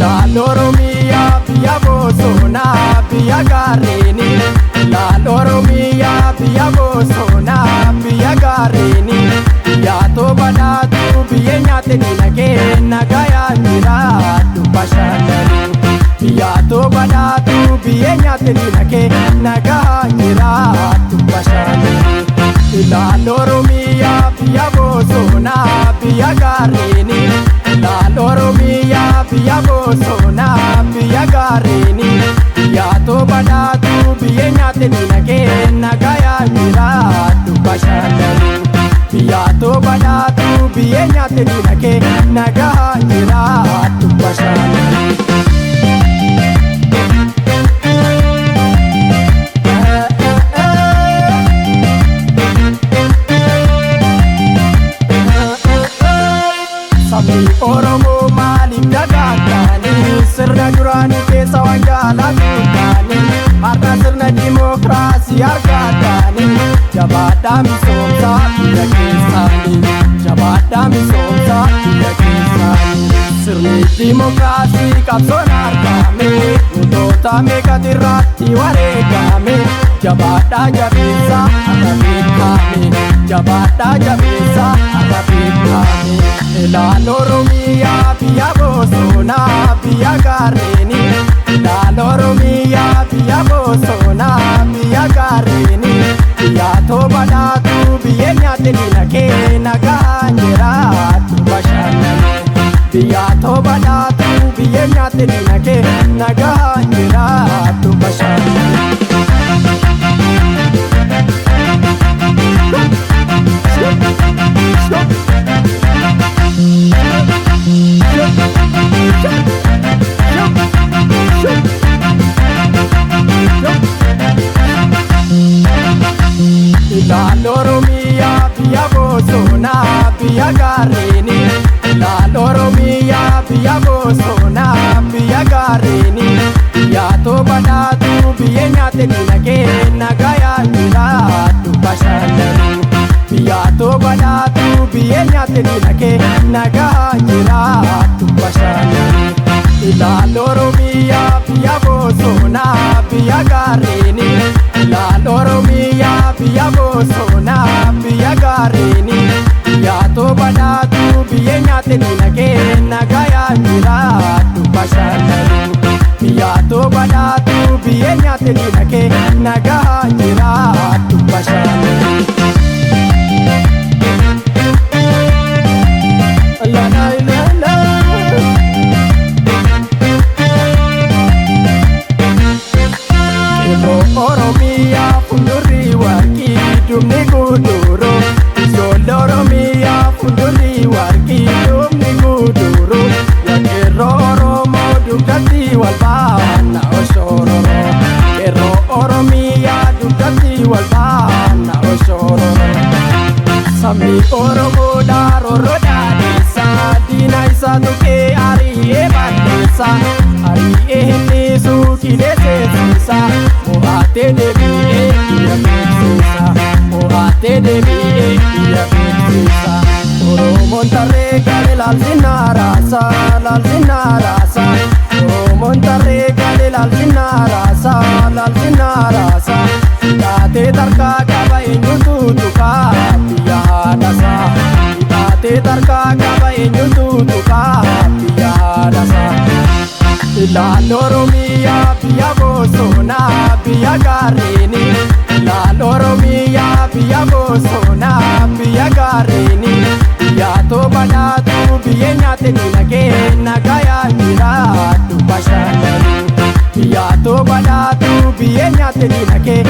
Ilaaloo Oromiyaa biyya bosonaa biyya gaarreeni. Ilaaloo Oromiyaa biyya bosonaa biyya gaarreeni. Biyyaatoo badhaatu biyya nyaate dinagee nagayaan jiraadhu bashannani. Biyyaatoo badhaatu biyya nyaate dinagee nagayaan jiraadhu bashannani. Ilaaloo Oromiyaa biyya bosonaa biyya gaarreeni. Ilaaloo Oromiyaa biyya bosonaa biyya gaarreeni. Biyyaatoo badhaatu biyya nyaate dinagee nagayaan jiraadhu bashannani. Biyyaatoo badhaatu biyya nyaate dinagee nagayaan jiraadhu bashannani. Sabni Oromoo maaliif dagaaganii sirna duraanii keessa waan jaallatanii har'a sirna dimookiraasii argatanii jabaadhaa misoomsaa biyya keessaanii jabaadhaa misoomsaa biyya keessaanii. Sirni dimookiraasii qabsoon argame gootota meeqatu irratti wareegame jabaadhaa jabeessaa akka beekame jabaadhaa jabeessaa akka beekame. Ilaaloo Oromiyaa biyya bosonaa biyya gaarreeni. Ilaaloo Oromiyaa biyya bosonaa biyya gaarreeni. Biyyaatoo badhaatu biyya nyaate dinagee nagayaan jiraadhu bashannani. Biyyaatoo badhaatu biyya nyaate dinagee nagayaan jiraadhu bashannani. Ilaaloo Oromiyaa biyya bosonaa biyya gaarreeni. Ilaaloo Oromiyaa biyya bosonaa biyya gaarreeni. Biyyaatoo badhaatu biyya nyaate dinagee nagayaan jiraadhu bashannani. Biyyaatoo badhaatu biyya nyaate dinagee nagayaan jiraadhu bashannani. Ilaaloo Oromiyaa biyya bosonaa biyya gaarreeni. Ilaaloo Oromiyaa biyya bosonaa biyya gaarreeni. Biyyaatoo badhaatu biyya nyaate dinagee nagayaan jiraadhu bashannani. Biyyaatoo badhaatu biyya nyaate dinagee nagayaan jiraadhu bashannani. Oromiyaa fuuldurri warqii dumni guduru. Ijoollee Oromiyaa fuuldurri warqii dumni guduru. Qeerroo Oromoo dugdatti wal baana oshororo. Qeerroo Oromiyaa dugdatti wal baana oshororo. Sabni Oromoo daaroroo dhaadheessa diina isaa tuqee ari'ee balleessa. Ari'ee hinniisuu qilee seensisa. Mo'atee deebi'ee biyya beeksisa. Mo'atee deebi'ee biyya beeksisa. Oromoon tarree galee laalfinna raasa laalfinna raasa. Oromoon tarree galee laalfinna raasa laalfinna raasa. Hidhatee tarkaa qaba eenyutu tuqaa biyya haadhasaa. Hidhatee tarkaa qaba eenyutu tuqaa biyya haadhasaa. Ilaaloo Oromiyaa biyya bosonaa biyya gaarreeni. Ilaaloo Oromiyaa biyya bosonaa biyya gaarreeni. Biyyaatoo badhaatu biyya nyaate dinagee nagayaan jiraadhu bashannani. Biyyaatoo badhaatu biyya nyaate dinagee